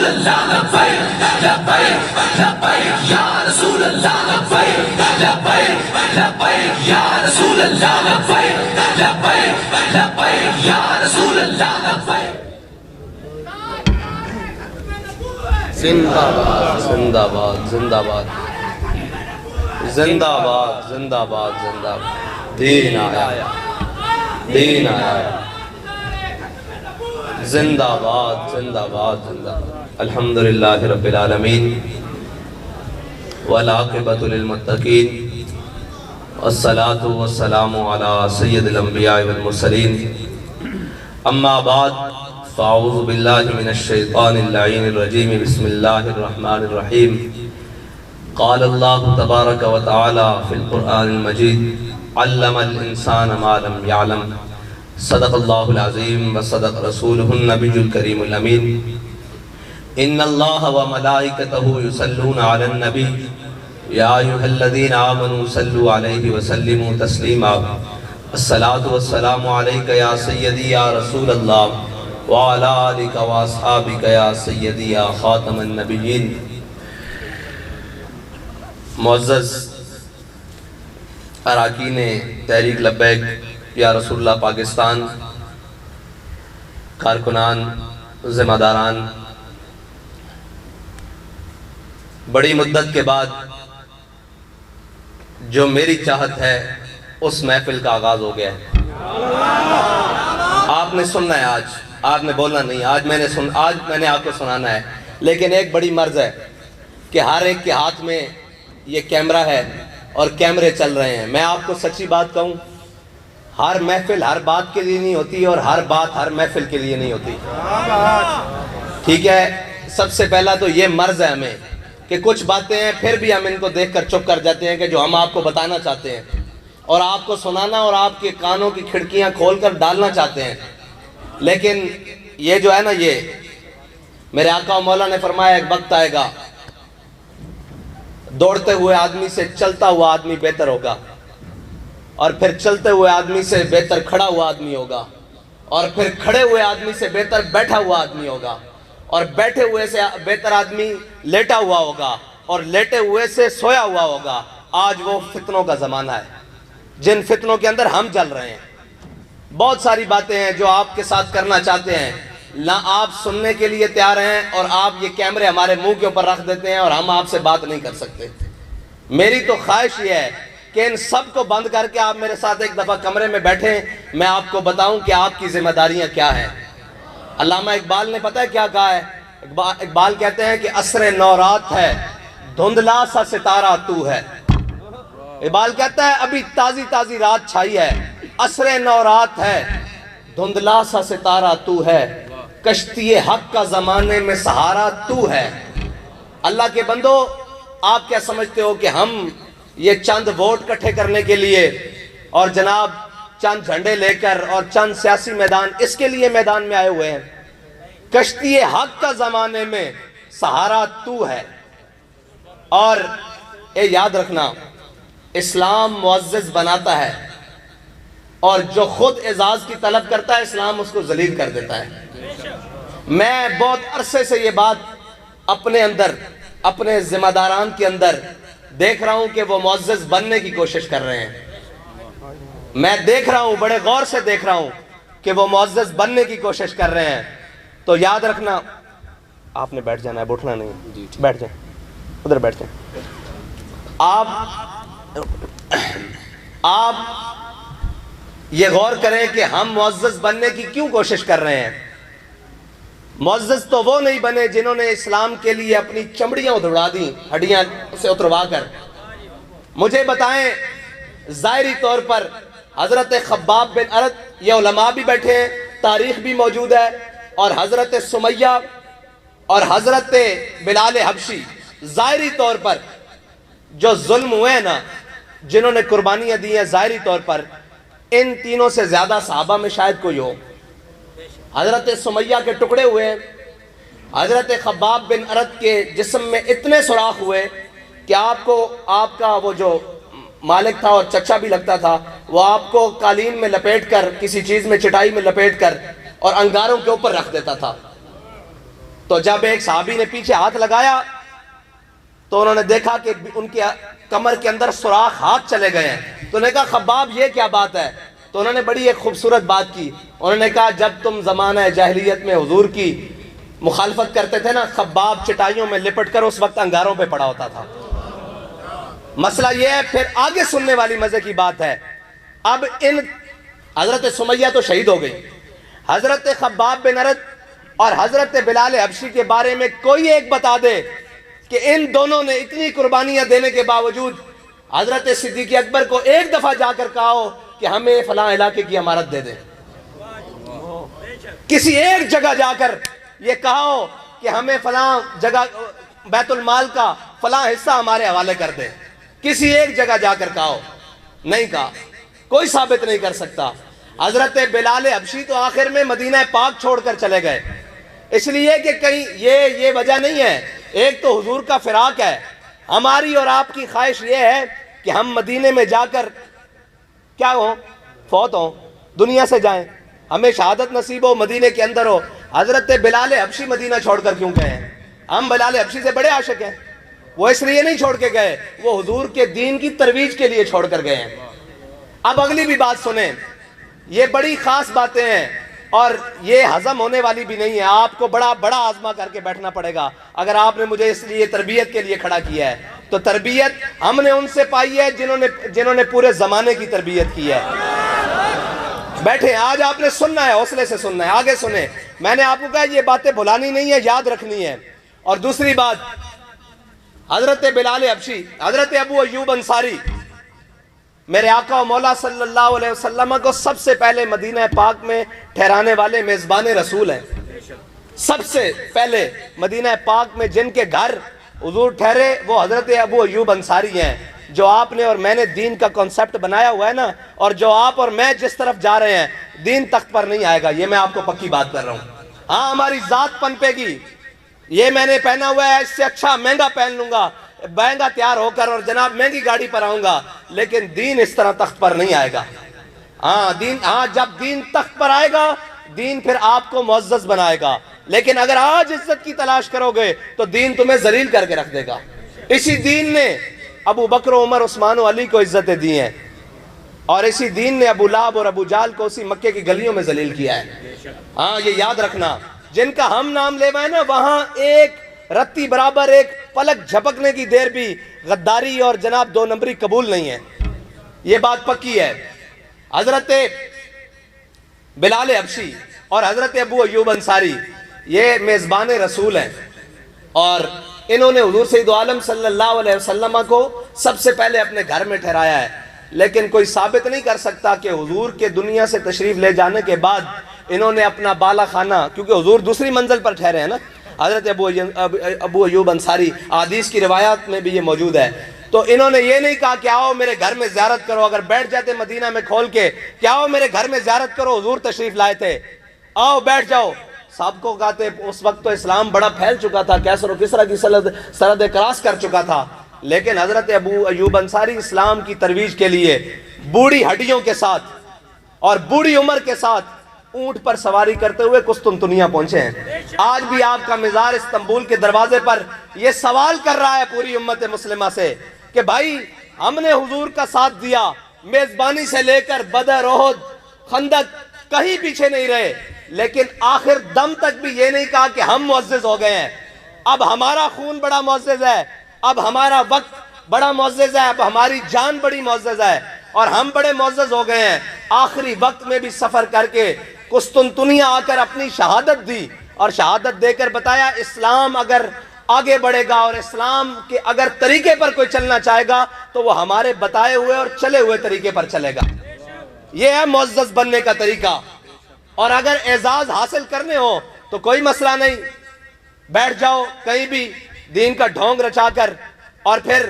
اللہ لبیک لبیک لبیک یا رسول اللہ لبیک لبیک لبیک یا رسول اللہ لبیک لبیک لبیک یا رسول اللہ لبیک. زندہ باد زندہ باد زندہ باد زندہ باد زندہ باد زندہ باد. دین آیا دین آیا. زندہ باد زندہ باد زندہ باد. الحمدللہ رب العالمین والعاقبۃ للمتقین والصلاة والسلام علی سید الانبیاء والمرسلین. اما بعد فاعوذ باللہ من الشیطان اللعین الرجیم. بسم اللہ الرحمن الرحیم. قال اللہ تبارک و تعالی فی القرآن المجید علم الانسان ما لم يعلم. صدق اللہ العظیم و صدق رسولہ النبی الکریم الامین. ان اللہ و ملائکتہ یصلون علی النبی یا ایھا الذین آمنوا صلوا علیہ وسلموا تسلیما. الصلاة والسلام علیک یا سیدی یا رسول اللہ وعلی آلک و اصحابک یا سیدی یا خاتم النبیین. معزز اراکین تحریک لبیک یا رسول اللہ پاکستان، کارکنان، ذمہ داران، بڑی مدت کے بعد جو میری چاہت ہے اس محفل کا آغاز ہو گیا ہے. آپ نے سننا ہے، آج نے بولنا نہیں. آج میں نے آپ کو سنانا ہے. لیکن ایک بڑی مرض ہے کہ ہر ایک کے ہاتھ میں یہ کیمرہ ہے اور کیمرے چل رہے ہیں. میں آپ کو سچی بات کہوں، ہر محفل ہر بات کے لیے نہیں ہوتی اور ہر بات ہر محفل کے لیے نہیں ہوتی. ٹھیک ہے، سب سے پہلا تو یہ مرض ہے ہمیں کہ کچھ باتیں ہیں پھر بھی ہم ان کو دیکھ کر چپ کر جاتے ہیں کہ جو ہم آپ کو بتانا چاہتے ہیں اور آپ کو سنانا اور آپ کے کانوں کی کھڑکیاں کھول کر ڈالنا چاہتے ہیں. لیکن یہ جو ہے نا، یہ میرے آقا و مولا نے فرمایا ایک وقت آئے گا دوڑتے ہوئے آدمی سے چلتا ہوا آدمی بہتر ہوگا، اور پھر چلتے ہوئے آدمی سے بہتر کھڑا ہوا آدمی ہوگا، اور پھر کھڑے ہوئے آدمی سے بہتر بیٹھا ہوا آدمی ہوگا، اور بیٹھے ہوئے سے بہتر آدمی لیٹا ہوا ہوگا، اور لیٹے ہوئے سے سویا ہوا ہوگا. آج وہ فتنوں کا زمانہ ہے جن فتنوں کے اندر ہم جل رہے ہیں. بہت ساری باتیں ہیں جو آپ کے ساتھ کرنا چاہتے ہیں، نہ آپ سننے کے لیے تیار ہیں اور آپ یہ کیمرے ہمارے منہ کے اوپر رکھ دیتے ہیں اور ہم آپ سے بات نہیں کر سکتے. میری تو خواہش یہ ہے کہ ان سب کو بند کر کے آپ میرے ساتھ ایک دفعہ کمرے میں بیٹھیں، میں آپ کو بتاؤں کہ آپ کی ذمہ داریاں کیا ہیں. علامہ اقبال نے پتہ ہے کیا کہا ہے؟ اقبال کہتے ہیں کہ عصر نورات ہے دھندلا سا ستارہ تو ہے. اقبال کہتا ہے ابھی تازی تازی رات چھائی ہے، عصر نورات ہے دھندلا سا ستارہ تو ہے، کشتی حق کا زمانے میں سہارا تو ہے. اللہ کے بندو، آپ کیا سمجھتے ہو کہ ہم یہ چند ووٹ کٹھے کرنے کے لیے اور جناب چند جھنڈے لے کر اور چند سیاسی میدان اس کے لیے میدان میں آئے ہوئے ہیں؟ کشتی حق کا زمانے میں سہارا تو ہے. اور یاد رکھنا، اسلام معزز بناتا ہے اور جو خود اعزاز کی طلب کرتا ہے اسلام اس کو ذلیل کر دیتا ہے. میں بہت عرصے سے یہ بات اپنے اندر، اپنے ذمہ داران کے اندر دیکھ رہا ہوں کہ وہ معزز بننے کی کوشش کر رہے ہیں. میں دیکھ رہا ہوں، بڑے غور سے دیکھ رہا ہوں کہ وہ معزز بننے کی کوشش کر رہے ہیں. تو یاد رکھنا، آپ نے بیٹھ جانا ہے، اٹھنا نہیں. بیٹھ جائیں، ادھر بیٹھ جائیں. آپ یہ غور کریں کہ ہم معزز بننے کی کیوں کوشش کر رہے ہیں. معزز تو وہ نہیں بنے جنہوں نے اسلام کے لیے اپنی چمڑیاں ادھڑا دیں، ہڈیاں سے اتروا کر. مجھے بتائیں، ظاہری طور پر حضرت خباب بن ارد، یہ علماء بھی بیٹھے ہیں، تاریخ بھی موجود ہے، اور حضرت سمیہ اور حضرت بلال حبشی، ظاہری طور پر جو ظلم ہوئے ہیں نا، جنہوں نے قربانیاں دی ہیں، ظاہری طور پر ان تینوں سے زیادہ صحابہ میں شاید کوئی ہو. حضرت سمیہ کے ٹکڑے ہوئے، حضرت خباب بن ارد کے جسم میں اتنے سوراخ ہوئے کہ آپ کا وہ جو مالک تھا اور چچا بھی لگتا تھا، وہ آپ کو قالین میں لپیٹ کر، کسی چیز میں، چٹائی میں لپیٹ کر اور انگاروں کے اوپر رکھ دیتا تھا. تو جب ایک صحابی نے پیچھے ہاتھ لگایا تو انہوں نے دیکھا کہ ان کے کمر کے اندر سوراخ ہاتھ چلے گئے ہیں. تو انہوں نے کہا خباب یہ کیا بات ہے؟ تو انہوں نے بڑی ایک خوبصورت بات کی. انہوں نے کہا جب تم زمانہ جاہلیت میں حضور کی مخالفت کرتے تھے نا، خباب چٹائیوں میں لپٹ کر اس وقت انگاروں پہ پڑا ہوتا تھا. مسئلہ یہ ہے. پھر آگے سننے والی مزے کی بات ہے. اب حضرت سمیہ تو شہید ہو گئی. حضرت خباب بن ارد اور حضرت بلال حبشی کے بارے میں کوئی ایک بتا دے کہ ان دونوں نے اتنی قربانیاں دینے کے باوجود حضرت صدیق اکبر کو ایک دفعہ جا کر کہا ہو کہ ہمیں فلاں علاقے کی امارت دے دیں. کسی ایک جگہ جا کر یہ کہا ہو کہ ہمیں فلاں جگہ بیت المال کا فلاں حصہ ہمارے حوالے کر دے. کسی ایک جگہ جا کر کہا ہو؟ نہیں کہا. کوئی ثابت نہیں کر سکتا. حضرت بلال حبشی تو آخر میں مدینہ پاک چھوڑ کر چلے گئے، اس لیے کہ کہیں یہ وجہ نہیں ہے. ایک تو حضور کا فراق ہے. ہماری اور آپ کی خواہش یہ ہے کہ ہم مدینے میں جا کر کیا ہوں، فوت ہوں، دنیا سے جائیں، ہمیں شہادت نصیب ہو، مدینے کے اندر ہو. حضرت بلال حبشی مدینہ چھوڑ کر کیوں گئے ہیں؟ ہم بلال حبشی سے بڑے عاشق ہیں. وہ اس لیے نہیں چھوڑ کے گئے، وہ حضور کے دین کی ترویج کے لیے چھوڑ کر گئے ہیں. اب اگلی بھی بات سنیں. یہ بڑی خاص باتیں ہیں اور یہ ہضم ہونے والی بھی نہیں ہے. آپ کو بڑا بڑا آزما کر کے بیٹھنا پڑے گا. اگر آپ نے مجھے اس لیے تربیت کے لیے کھڑا کیا ہے تو تربیت ہم نے ان سے پائی ہے جنہوں نے پورے زمانے کی تربیت کی ہے. بیٹھے آج آپ نے سننا ہے، حوصلے سے سننا ہے. آگے سنیں. میں نے آپ کو کہا یہ باتیں بھلانی نہیں ہے، یاد رکھنی ہے. اور دوسری بات، حضرت بلال حبشی، حضرت ابو ایوب انصاری میرے آقا و مولا صلی اللہ علیہ وسلم کو سب سے پہلے مدینہ پاک میں ٹھہرانے والے میزبان رسول ہیں. سب سے پہلے مدینہ پاک میں جن کے گھر حضور ٹھہرے وہ حضرت ابو ایوب انصاری ہیں. جو آپ نے اور میں نے دین کا کنسپٹ بنایا ہوا ہے نا، اور جو آپ اور میں جس طرف جا رہے ہیں، دین تخت پر نہیں آئے گا. یہ میں آپ کو پکی بات کر رہا ہوں. ہاں ہماری ذات پنپے گی. یہ میں نے پہنا ہوا ہے، اس سے اچھا مہنگا پہن لوں گا، مہنگا تیار ہو کر اور جناب مہنگی گاڑی پر آؤں گا، لیکن دین اس طرح تخت پر نہیں آئے گا. جب دین تخت پر آئے گا، دین پھر آپ کو معزز بنائے گا. لیکن اگر آج عزت کی تلاش کرو گے تو دین تمہیں ذلیل کر کے رکھ دے گا. اسی دین نے ابو بکر و عمر عثمان و علی کو عزتیں دی ہیں، اور اسی دین نے ابو لہب اور ابو جہل کو اسی مکے کی گلیوں میں ذلیل کیا ہے. ہاں یہ یاد رکھنا. جن کا ہم نام لیوائے نا، وہاں ایک رتی برابر ایک پلک جھپکنے کی دیر بھی غداری اور جناب دو نمبری قبول نہیں ہے. یہ بات پکی ہے. حضرت بلال حبشی اور حضرت ابو ایوب انصاری یہ میزبان رسول ہیں، اور انہوں نے حضور سید عالم صلی اللہ علیہ وسلم کو سب سے پہلے اپنے گھر میں ٹھہرایا ہے. لیکن کوئی ثابت نہیں کر سکتا کہ حضور کے دنیا سے تشریف لے جانے کے بعد انہوں نے اپنا بالا خانہ، کیونکہ حضور دوسری منزل پر ٹھہرے ہیں نا، حضرت ابو ایوب انصاری، حدیث کی روایات میں بھی یہ موجود ہے. تو انہوں نے یہ نہیں کہا کہ آؤ میرے گھر میں زیارت کرو. اگر بیٹھ جاتے مدینہ میں کھول کے کہ آؤ میرے گھر میں زیارت کرو، حضور تشریف لائے تھے، آؤ بیٹھ جاؤ. سب کو کہتے، اس وقت تو اسلام بڑا پھیل چکا تھا، کیسر و کسرا کی سرحد کراس کر چکا تھا. لیکن حضرت ابو ایوب انصاری اسلام کی ترویج کے لیے بوڑھی ہڈیوں کے ساتھ اور بوڑھی عمر کے ساتھ اونٹ پر سواری کرتے ہوئے قسطنطنیہ پہنچے ہیں. آج بھی آپ کا مزار استنبول کے دروازے پر یہ سوال کر رہا ہے پوری امت مسلمہ سے کہ بھائی ہم نے حضور کا ساتھ دیا، میزبانی سے لے کر بدر، احد، خندق، کہیں پیچھے نہیں رہے، لیکن آخر دم تک بھی یہ نہیں کہا کہ ہم معزز ہو گئے ہیں. اب ہمارا خون بڑا معزز ہے، اب ہمارا وقت بڑا معزز ہے، اب ہماری جان بڑی معزز ہے، اور ہم بڑے معزز ہو گئے ہیں. آخری وقت میں بھی سفر کر کے قسطنطنیہ آ کر اپنی شہادت دی، اور شہادت دے کر بتایا اسلام اگر آگے بڑھے گا اور اسلام کے اگر طریقے پر کوئی چلنا چاہے گا تو وہ ہمارے بتائے ہوئے اور چلے ہوئے طریقے پر چلے گا. یہ ہے معزز بننے کا طریقہ. اور اگر اعزاز حاصل کرنے ہو تو کوئی مسئلہ نہیں، بیٹھ جاؤ کہیں بھی دین کا ڈھونگ رچا کر، اور پھر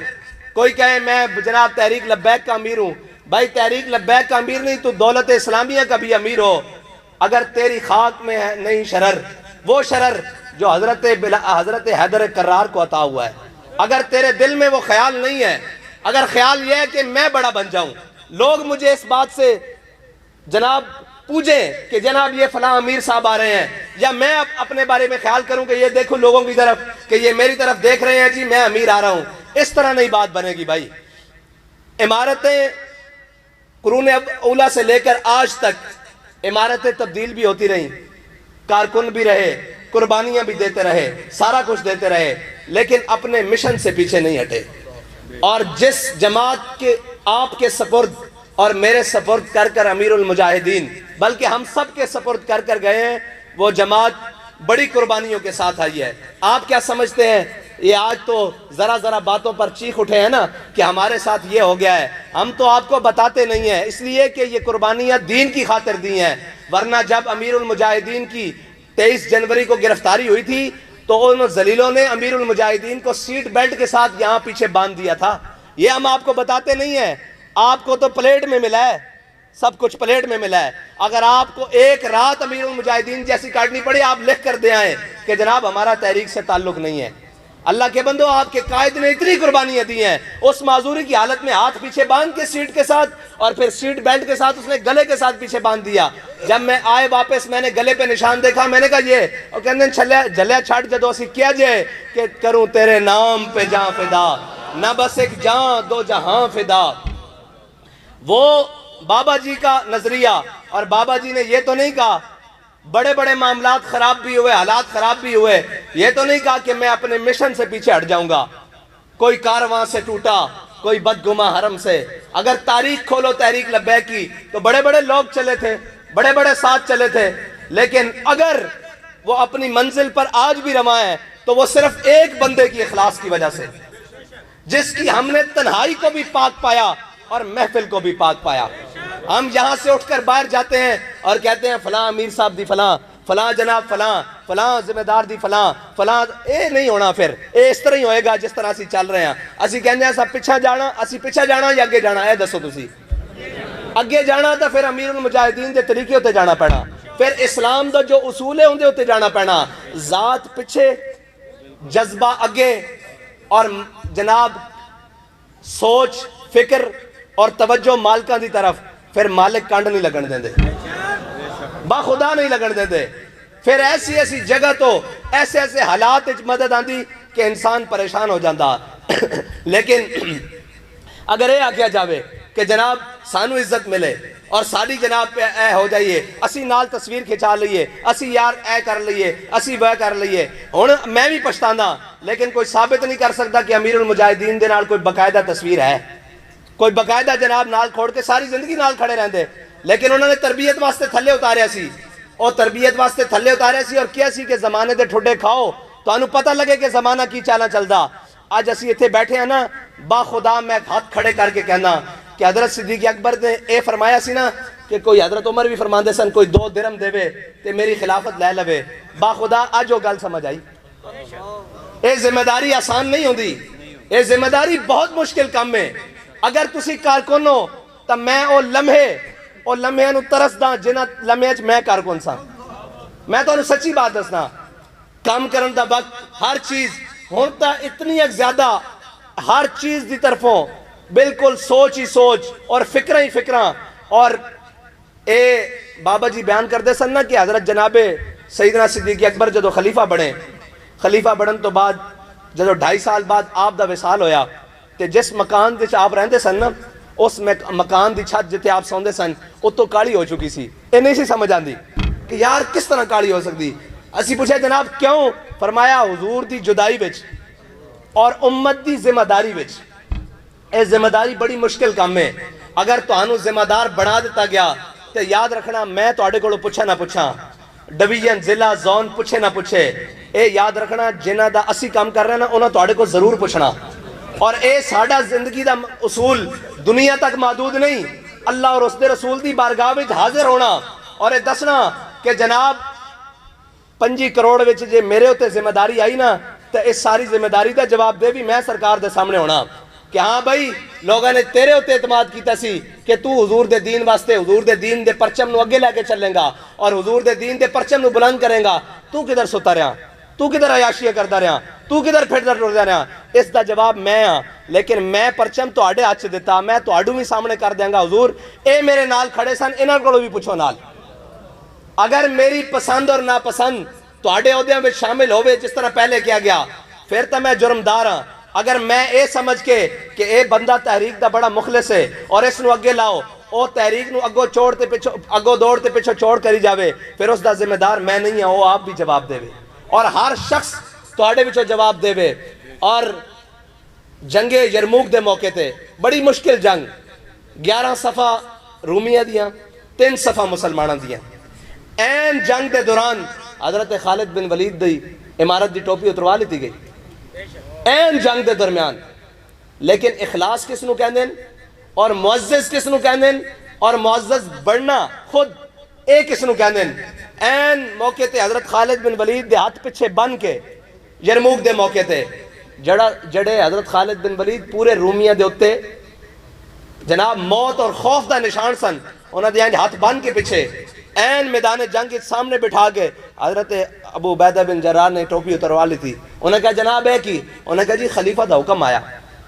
کوئی کہے میں جناب تحریک لبیک کا امیر ہوں. بھائی تحریک لبیک کا امیر نہیں، تو دولت اسلامیہ کا بھی امیر ہو. اگر تیری خاک میں ہے نہیں شرر، وہ شرر جو حضرت حیدر کرار کو عطا ہوا ہے، اگر تیرے دل میں وہ خیال نہیں ہے، اگر خیال یہ ہے کہ میں بڑا بن جاؤں، لوگ مجھے اس بات سے جناب پوچھیں کہ جناب یہ فلاں امیر صاحب آ رہے ہیں، یا میں اپنے بارے میں خیال کروں کہ یہ دیکھوں لوگوں کی طرف کہ یہ میری طرف دیکھ رہے ہیں جی میں امیر آ رہا ہوں، اس طرح نہیں بات بنے گی بھائی۔ عمارتیں قرون اولیٰ سے لے کر آج تک عمارتیں تبدیل بھی ہوتی رہیں، کارکن بھی رہے، قربانیاں بھی دیتے رہے، سارا کچھ دیتے رہے، لیکن اپنے مشن سے پیچھے نہیں ہٹے۔ اور جس جماعت کے آپ کے سپرد اور میرے سپرد کر کر امیر المجاہدین، بلکہ ہم سب کے سپرد کر کر گئے ہیں، وہ جماعت بڑی قربانیوں کے ساتھ آئی ہے۔ آپ کیا سمجھتے ہیں یہ آج تو ذرا باتوں پر چیخ اٹھے ہیں نا کہ ہمارے ساتھ یہ ہو گیا ہے؟ ہم تو آپ کو بتاتے نہیں ہیں، اس لیے کہ یہ قربانیاں دین کی خاطر دی ہیں، ورنہ جب امیر المجاہدین کی 23 جنوری کو گرفتاری ہوئی تھی تو ان ذلیلوں نے امیر المجاہدین کو سیٹ بیلٹ کے ساتھ یہاں پیچھے باندھ دیا تھا۔ یہ ہم آپ کو بتاتے نہیں ہیں، آپ کو تو پلیٹ میں ملا ہے، سب کچھ پلیٹ میں ملا ہے۔ اگر آپ کو ایک رات امیر المجاہدین جیسی کاٹنی پڑی، آپ لکھ کر دے آئیں کہ جناب ہمارا تحریک سے تعلق نہیں ہے۔ اللہ کے بندو، آپ کے قائد نے اتنی قربانیاں دی ہیں، اس معذوری کی حالت میں ہاتھ پیچھے باندھ کے سیٹ کے ساتھ، اور پھر سیٹ بیلٹ کے ساتھ اس نے گلے کے ساتھ پیچھے باندھ دیا۔ جب میں آئے واپس میں نے گلے پہ نشان دیکھا، میں نے کہا یہ، اور کہنے جلیا چھٹ جدو اسی کیا جائے کہ کروں تیرے نام پہ جان فدا، نہ بس ایک جان دو جہاں فدا۔ وہ بابا جی کا نظریہ، اور بابا جی نے یہ تو نہیں کہا بڑے بڑے معاملات خراب بھی ہوئے، حالات خراب بھی ہوئے، یہ تو نہیں کہا کہ میں اپنے مشن سے پیچھے ہٹ جاؤں گا۔ کوئی کارواں سے ٹوٹا، کوئی بدگما حرم سے۔ اگر تاریخ کھولو تحریک لبیک کی تو بڑے بڑے لوگ چلے تھے، بڑے بڑے ساتھ چلے تھے، لیکن اگر وہ اپنی منزل پر آج بھی رواں ہے تو وہ صرف ایک بندے کی اخلاص کی وجہ سے، جس کی ہم نے تنہائی کو بھی پاک پایا اور محفل کو بھی پاک پایا۔ ہم یہاں سے اٹھ کر باہر جاتے ہیں اور کہتے ہیں فلاں امیر صاحب دی فلاں، فلاں جناب فلاں، فلاں ذمہ دار دی فلاں، فلاں، اے نہیں ہونا، پھر اے اس طرح ہی ہوئے گا جس طرح اسی چل رہے ہیں۔ اسی کہنے ہیں سب پیچھے جانا، اسی پیچھے جانا یا اگے جانا، اے دسو تسی اگے جانا تو پھر امیر المجاہدین دے طریقے ہوتے جانا پینا، پھر اسلام دا جو اصول ہے اندے ہوتے جانا پینا، ذات پیچھے، جذبہ اگے، اور جناب سوچ، فکر اور توجہ مالکاں دی طرف، پھر مالک کانڈ نہیں لگن دیں دے، باخدا نہیں لگن دیں دے۔ پھر ایسی ایسی جگہ تو ایسے ایسے حالات مدد آندی کہ انسان پریشان ہو جاندہ۔ لیکن اگر یہ آکھیا جاوے کہ جناب سانو عزت ملے اور ساری جناب پہ اے ہو جائیے، اسی نال تصویر کھچا لئیے، اسی یار اے کر لئیے، اسی وہ کر لئیے، ہون میں بھی پشتانا، لیکن کوئی ثابت نہیں کر سکتا کہ امیر المجاہدین دے نال کوئی باقاعدہ تصویر ہے، کوئی باقاعدہ جناب نال کھوڑ کے ساری زندگی نال کھڑے رہندے، لیکن انہوں نے تربیت واسطے تھلے اتاریا سی، اور تربیت واسطے تھلے اتاریا سی، اور کیا سی کہ زمانے دے ٹھڈے کھاؤ تو انہوں پتہ لگے کہ زمانہ کی چالا چلدا۔ آج اسی اتھے بیٹھے ہیں نا، با خدا میں ہاتھ کھڑے کر کے کہنا کہ حضرت صدیق اکبر نے اے فرمایا سی نا کہ کوئی حضرت عمر بھی فرماندے سن کوئی 2 درہم دے وے تے میری خلافت لے لوے، با خدا آج وہ گل سمجھ آئی۔ اے ذمہ داری آسان نہیں ہوندی، اے ذمہ داری بہت مشکل کام ہے۔ اگر تسی کارکن ہو تو میں او لمحے نو ترس دا جنہ لمحے میں کارکن سا، میں تو انہوں سچی بات دسنا، کام کرن دا وقت ہر چیز ہوتا اتنی ایک زیادہ، ہر چیز دی طرفوں بالکل سوچ ہی سوچ اور فکرہ ہی فکرہ۔ اور اے بابا جی بیان کر دے سن نا کہ حضرت جناب سیدنا صدیق اکبر جدو خلیفہ بڑھن تو بعد جدو 2.5 سال بعد آپ دا وصال ہویا، تے جس مکان دے آپ رہندے سن نا، اس مکان دی چھت جتے آپ سوندے سن وہ تو کالی ہو چکی سی۔ اے نہیں سی سمجھ آندی کہ یار کس طرح کالی ہو سکتی۔ اسی پوچھے جناب کیوں؟ فرمایا حضور دی جدائی وچ اور امت دی ذمہ داری وچ۔ اے ذمہ داری بڑی مشکل کام ہے۔ اگر تانوں ذمہ دار بنا دیتا گیا تو یاد رکھنا میں تواڈے کولوں پوچھا نہ پوچھاں، ڈویژن ضلع زون پوچھے نہ پوچھے، اے یاد رکھنا جنہ دا اسی کام کر رہے نا انہاں تواڈے کو ضرور پوچھنا۔ اور اے ساڈا زندگی دا اصول دنیا تک محدود نہیں، اللہ اور اس دے رسول دی بارگاہ وچ حاضر ہونا اور اے دسنا کہ جناب 25 کروڑ وچ جے میرے ہوتے ذمہ داری آئی نا تو اس ساری ذمہ داری دا جواب دے بھی میں سرکار دے سامنے ہونا کہ ہاں بھائی لوگوں نے تیرے ہوتے اعتماد کیتا سی کہ تو حضور دے دین واسطے حضور دے دین دے پرچم نو اگے لے کے چلیں گا اور حضور دے دین دے پرچم نو بلند کریں گا، تو کدھر ستا رہا، تو کدھر عیاشیاں کردا رہا، تو کدھر پھردا ٹردا رہا۔ اس دا جواب میں ہاں، لیکن میں پرچم تواڈے ہاتھ چ دیتا، میں تواڈوں بھی سامنے کر دیاں گا حضور، اے میرے نال کھڑے سن، انہاں کولوں بھی پوچھو نال، اگر میری پسند اور ناپسند تواڈے عہدیاں وچ شامل ہوئے جس طرح پہلے کیا گیا پھر تو میں جرمدار ہاں. اگر میں اے سمجھ کے کہ اے بندہ تحریک دا بڑا مخلص ہے اور اس نو اگے لاؤ او تحریک نو اگو دوڑ تے پیچھو چھوڑ کری جاوے پھر اس دا ذمہ دار میں نہیں ہوں. وہ آپ بھی جواب دے اور ہر شخص تواڈے وچوں جواب دے. اور جنگ یرموک دے موقع تے بڑی مشکل جنگ 11 صفحہ رومیہ دیاں 3 صفحہ مسلماناں دیاں. این جنگ دے دوران حضرت خالد بن ولید دی امارت دی ٹوپی اتروا لیتی گئی این جنگ دے درمیان. لیکن اخلاص کس نو کہندے اور معزز کس نو کہندے اور معزز بڑھنا خود اے کس نو کہندے. این موقع تے حضرت خالد بن ولید دے ہاتھ پیچھے بن کے یرموک دے موقع تے جڑے حضرت خالد بن ولید پورے رومیہ دے اتے جناب موت اور خوف دا نشان سن انہاں دے ہاتھ بن کے پیچھے این میدان جنگ کے سامنے بٹھا کے حضرت ابو عبیدہ بن جراح نے ٹوپی اتروا لی تھی. انہوں نے کہا جناب ہے کی انہوں نے کہا جی خلیفہ دا حکم آیا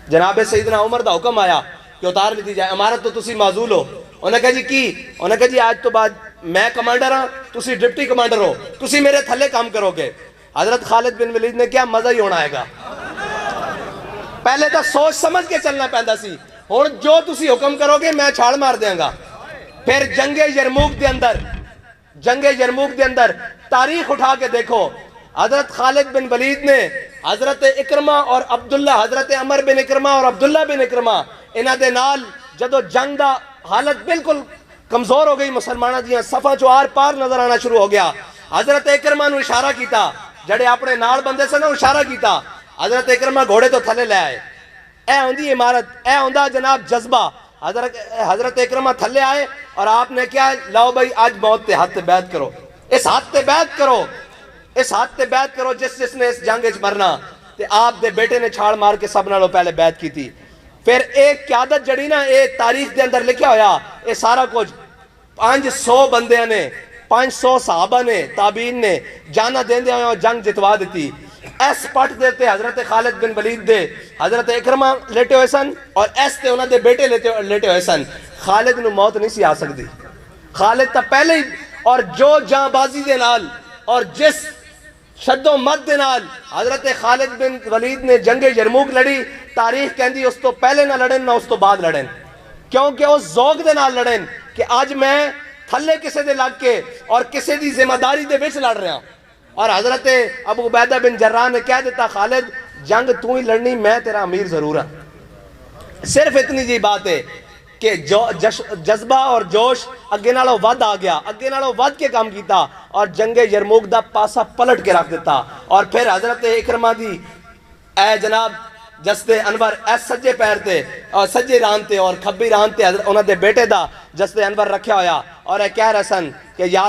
جناب سیدنا عمر دا حکم آیا کہ اتار لیتی جائے امارت تو تسی معزول ہو. انہوں نے کہا جی کی انہوں نے کہا جی آج تو بعد میں کمانڈر ہاں تسی ڈپٹی کمانڈر ہو تسی میرے تھلے کام کرو گے. حضرت خالد بن ولید نے کیا مزہ ہی ہونا آئے گا. پہلے تو سوچ سمجھ کے چلنا پہندا سی اور جو تسی حکم کرو گے میں چھاڑ مار دیاں گا. پھر جنگ یرموک دے اندر تاریخ اٹھا کے دیکھو حضرت خالد بن ولید نے حضرت اکرمہ اور عبداللہ حضرت عمر بن اکرمہ اور عبداللہ بن اکرمہ انہاں دے نال جدو جنگ دا حالت بالکل کمزور ہو گئی مسلمانہ دیاں صفحہ چو آر پار نظر آنا شروع ہو گیا. حضرت اکرمہ نو اشارہ کیتا جڑے اپنے نال بندے سے نو اشارہ کیتا. حضرت اکرمہ گھوڑے تو تھلے لے آئے. اے ہوندی عمارت اے ہوندا جناب جذبہ. حضرت اکرمہ تھلے آئے اور آپ نے کیا لاؤ بھائی آج موت تے ہاتھ تے بیعت کرو اس ہاتھ تے بیعت کرو جس نے اس جنگ وچ مرنا. تے آپ دے بیٹے نے چھاڑ مار کے سب نالوں پہلے بیعت کی تھی. پھر ایک قیادت جڑی نا ایک تاریخ دے اندر لکھیا ہویا اے سارا کچھ 500 بندیاں نے 500 صحابہ نے تابعین نے جانا دیندے ہوئے جنگ جتوا دیتی. ایس پٹ دیتے حضرت خالد بن ولید دے حضرت اکرمہ لیٹے ہوئے سن اور ایس تے انہاں دے بیٹے لیٹے ہوئے سن. خالد نو موت نہیں سی آ سکتی. خالد تا پہلے ہی اور جو جاں بازی دے نال اور جس شد و مد دے نال حضرت خالد بن ولید نے جنگ یرموک لڑی تاریخ کہندی اس تو پہلے نہ لڑن نہ اس تو بعد لڑن کیونکہ اس ذوق دے نال لڑن کہ آج میں تھلے کسے دے لگ کے اور کسے دی ذمہ داری دے وچ لڑ رہا. اور حضرت ابو عبیدہ بن جراح نے کہہ دیتا خالد جنگ تو ہی لڑنی میں تیرا امیر ضرور ہاں. صرف اتنی جی بات ہے کہ جذبہ اور جوش اگے نالوں ود آ گیا اگے نالوں ود کے کام کیتا اور جنگ یرموک دا پاسا پلٹ کے رکھ دیتا. اور پھر حضرت اکرمہ دی اے جناب جستے انور ایس سجے پیر تے اور سجے ران تے اور کھبی ران تے انہاں دے بیٹے دا جستے انور رکھیا ہویا اور اے کہہ رہے سن کہ یار